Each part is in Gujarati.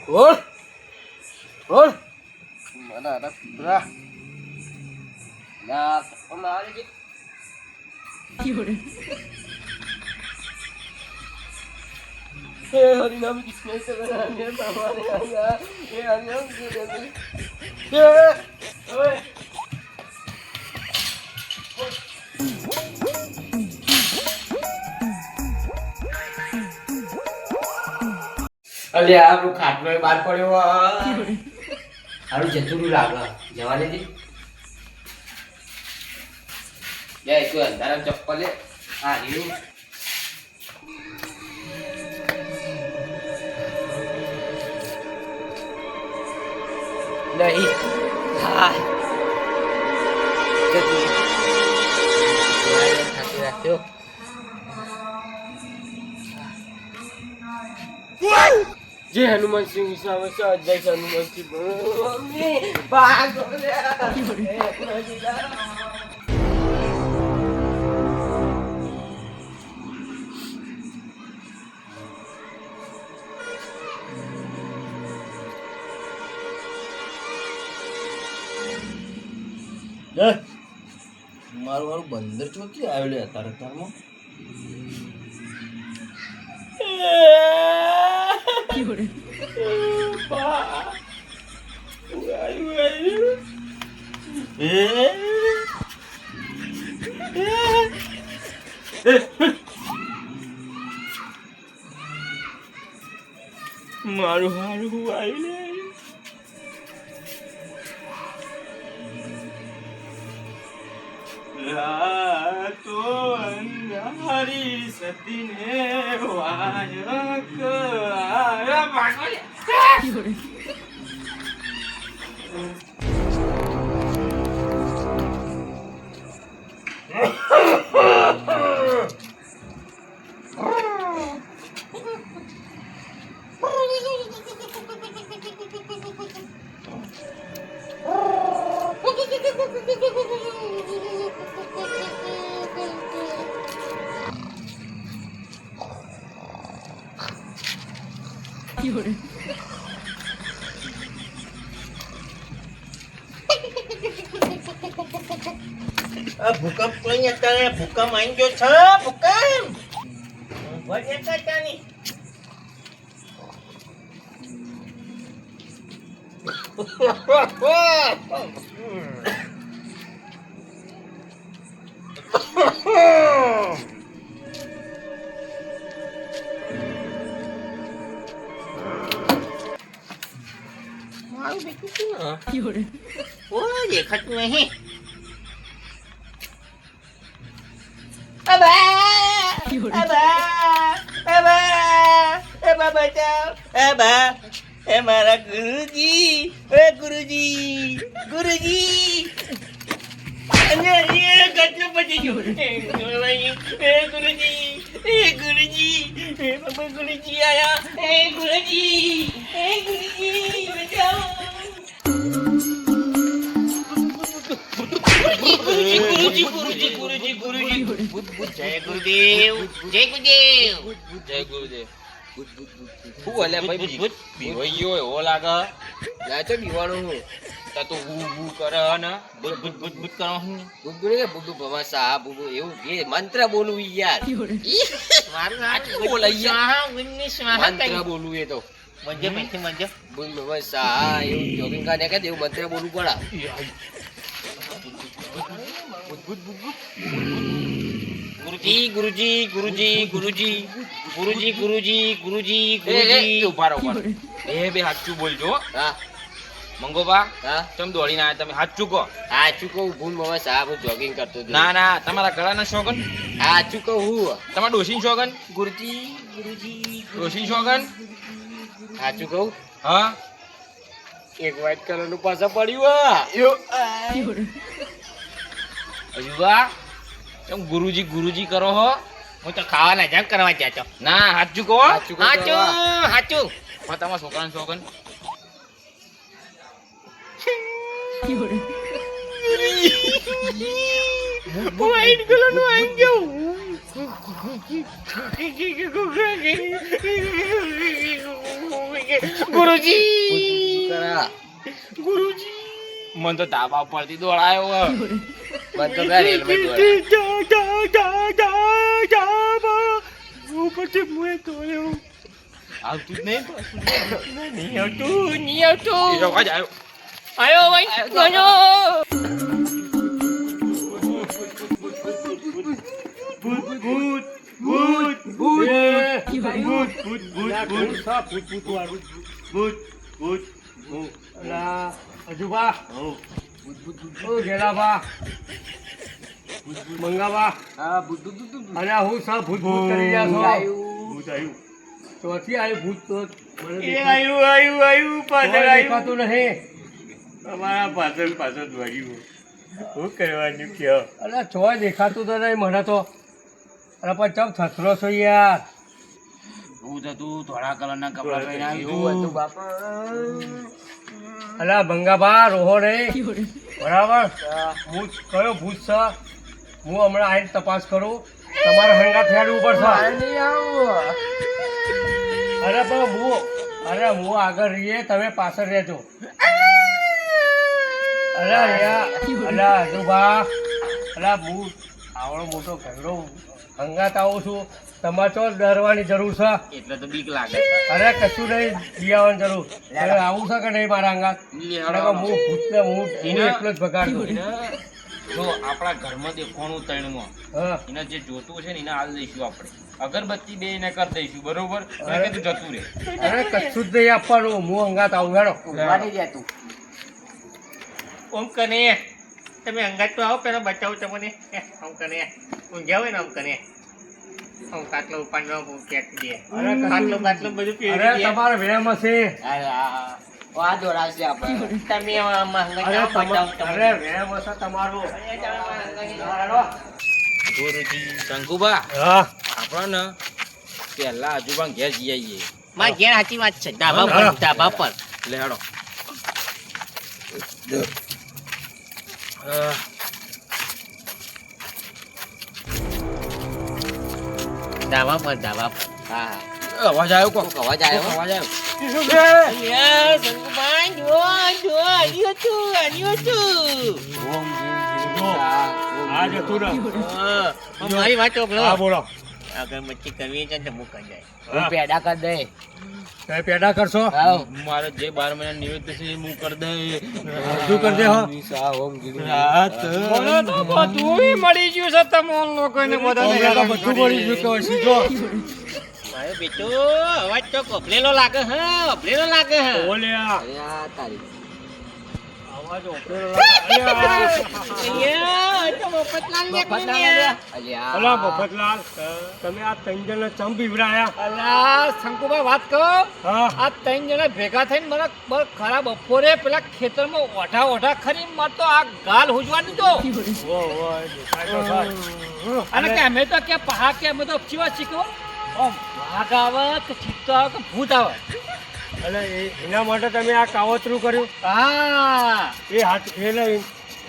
બોલ બોલ મને હતા કુતરા ના મારી हरिनाम कृष्ण से बनाने हमारे आया ये हरिनाम ये ओए अरे आप खाट में बात पड़े हो हारू जतुरू लागा जवाने जी ये तू अंदर चप्पल है हां ये नहीं हाँ रखते हो जय हनुमान सिंह जय हनुमान सिंह મારું મારું બંદર ચોથી આવેલું અત્યારે તારમાં મારું હારું આવ્યું રાતો અંધારી સતીને વાયક આયા પાગલ ભૂકંપ કોઈ અત્યારે ભૂકંપ આવી ગયો છે ભૂકંપ વળ્યા કાટાની મારું બેટું શું ઓય દેખાતું નહીં મારા ગુરુજી ગુરુજી કેટલું પતી ગયું ગુરુજી ગુરુજી ગુરુજી આયા ગુરુજી બચાવો જય ગુરુદેવ જય ગુરુદેવ શું બોલે ભાઈ ભૂત બીવાઈ ગયો એવો લાગે લા તો બીવાનો હું તા તો હું કરે ને ભૂત ભૂત ભૂત ભૂત કરો હું ભૂત બોલે ભૂત ભવા સા ભૂત એવું કે મંત્ર બોલું યાર મારું આ બોલે યાર મંત્ર બોલું એ તો મંજે પૈસે મંજે ભૂત ભવા સા એવું જોગિંગ કાને કે દેવ મંત્ર બોલું પડા ભૂત ભૂત ભૂત ગુરુજી ગુરુજી ગુરુજી ગુરુજી ગુરુજી ગુરુજી ગુરુજી ગુરુજી ઉભા રહો બે હાચું બોલજો હા મંગોબા હા તમે દોડીને આયા તમે હાચું કહો હાચું કહું ભૂલ મવા સાહેબ જોગિંગ કરતો ના ના તમારા ગળાના શોગન હાચું કહું હું તમારા ડોશીન શોગન ગુરુજી ગુરુજી ડોશીન શોગન હાચું કહું હા એક વ્હાઈટ કલર નું પાછા પડ્યું અયુવા तुम गुरुजी गुरुजी करो हो હું તો ખાવાના જમ કરવા જાતો ના હાચું કહો હાચું હાચું માં તમારા છોકરાનો શોગન વાઈટ કલર નો આવી ગયો ગુરુજી કરા ગુરુજી મન તો ધાબા પરથી દોડાયો હે. મત તો કર રેલવે દોડ આવતું જ નહીં પાછું. નહીં આવતું. એ અવાજ આવ્યો. આયો ભાઈ ગયો. મંગાવા હા ભૂત ભૂત ભૂત ભૂત. અને હું સા ભૂત ભૂત કરી રહ્યા છો આવ્યું. ભૂત આવ્યું ચોથી આવ્યું ભૂત તો મને એ આયુ પાછળ આયુ. દેખાતું નહીં અમારા પાછળ દોડ્યું. શું કરવાનું કયો? અરે ચોય દેખાતું તો નહીં મને તો અરે પણ ચમ થથરો છો યાર ભૂત હતું ધોળા કલરના કપડા પહેર્યા એવું હતું બાપા. અલા બંગાબા રોહો નહીં બરાબર હું કયો ભૂત છે હું હમણાં આવીને તપાસ કરું તમારે હંગાત હેડવું પડશે નહીં આવું. અરે પણ હું આગળ રહીએ તમે પાછળ રહેજો અરે યાર અલા હજુભા અલા હું આવડો મોટો ઘરડો હંગાત આવું છું તમારે તો ડરવાની જરૂર છે એટલે તો બીક લાગે. અરે કશું નહીં બિયાવાની જરૂર હવે આવું છે કે નહીં મારા હંગાત અરે પણ હું ભૂતને હું એટલો જ બગાડું જો આપણા ઘરમાં દેખવાનું તણમાં હા એને જે જોતું છે ને એને હાલ દઈશું આપણે. અગરબત્તી બે એને કરી દઈશું બરોબર. અને કીધું જતું રહે. અરે કશું જ નહીં આપવાનું હું હંગાત આવું હેડો ઊંઘવા નહીં જતું. ઓમ કને તમે અંગાત તો આવો પેલા બચાવો તમને. ઓમ કને ઊંઘ્યા હોય ને ઓમ કને ઓમ કાટલો ઉપાડનો ફેંકી દે. અરે કશું- કાટલો બધું અરે પહેરી દે. તમારે વેમ હશે આ દોડાવશે આપણે. તમે આમાં અંગાત અરે આવો, બચાવો તમારે તમને. અરે વેમ હશે તમારો ગુરુજી શંકુબા હા આપણને પહેલા આજુબા ઘેર જઈ આવીએ. મારા ઘેર સાચી વાત છે ધાબા પર લે હેડો. ધાબા પર હા હા અવાજ આવ્યો કોક. અવાજ આવ્યો. અવાજ આવ્યો. અલ્યા, શંકુભાઈ, જો, આન્યો છું. આ જતું રહે હા, પણ મારી વાત તો હા બોલો અગરબત્તી કરવી છે ને તો મૂક જાય. હું પેડા કરી દે. તમે પેડા કરશો આવ. મારે જે 12 મહિના નિવેદ છે એ હું કરી દે. બધું કરી દે હો નિશા ઓમ ગીરી. મને તો બધું મળી ગયું છે તમને લોકોને હવે તો બધું મળી ગયું તો હશે જો મારો બેટો અવાજ તો કપલેલો લાગે હે ઓલ્યા અલ્યા તારી. અવાજ ઓપરેલો લાગે અલ્યા, તો મફતલાલ ને મફત ના કોને? મળ્યા? અલ્યા. અલા મફતલાલ તમે આ ત્રણ જણને ચમ બીવરાયા અલા શંકુભાઈ વાત કહો હા આ ત્રણ જણા ભેગા થઈને મને ખરા બપોરે પેલા ખેતરમાં ઓઢા ખરી માર તો આ ગાલ હુજવા દીધો ઓ ઓ દેખાય તો થાય. અને કે અમે તો કે પહા કે અમે તો ચીવા શીખવો ઓમ વાઘ આવે કે ચિત્તો આવે કે ભૂત આવે એટલે એના માટે તમે આ કાવતરું કર્યું હા એ હાથ એને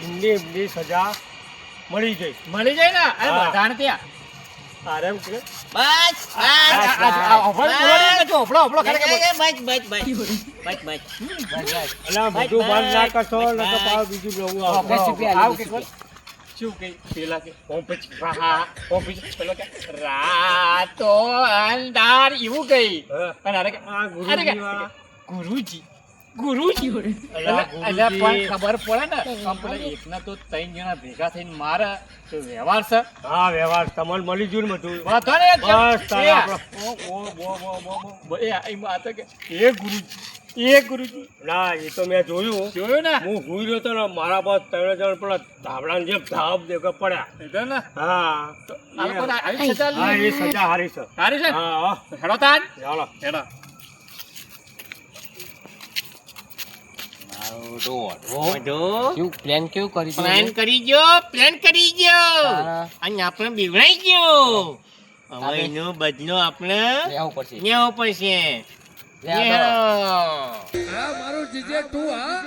એમની સજા મળી ગઈ મળી જાય ને અરે હા. બધાને ત્યાં આરામ કે બસ હોભળો ખરેખર અલા બધું બંધ ના કરશો ને તો પાછું બીજું નવું આવશે. રેસીપી આવ આલી કે રેસીપી. શું કે પેલા કે ઓમ પછી ઓમ પછી પેલો કે રાતો અંધાર એવું ગઈ હા. અને અરે કે આ ગુરુજીવાળા. ગુરુજી અલા, એટલે પણ ગુરુજી. ખબર પડે ને આમ પેલા એકના તો ત્રણ જણા ભેગા થઈને મારે તો વ્યવહાર છે હા વ્યવહાર તમને મળી ગયું ને બધું વાંધો ને એક બસ તારે એ આપણો એમ આ તો કે એ ગુરુજી ના એ તો મેં જોયું જોયું ને હું હુઈ રહ્યો તો ને મારા પાસે ત્રણ જણ પેલા ધાબળાની જેમ ધાબ દેખા પડ્યા કીધું ને હા આ લોકોને આવી સજા હા એ લીધી. સજા હારી છે સારી છે ને? હા હા હેડો તાન ચાલો હેડો શું પ્લાન કેવું કરી તું? પ્લાન કરી ગયો હા. અને આપણે બીવડાઈ ગયો હવે આપણે- એનો બદલો આપણે લેવું પડશે. લેવો પડશે લે આ તો. લે. મારું જીજે તું હા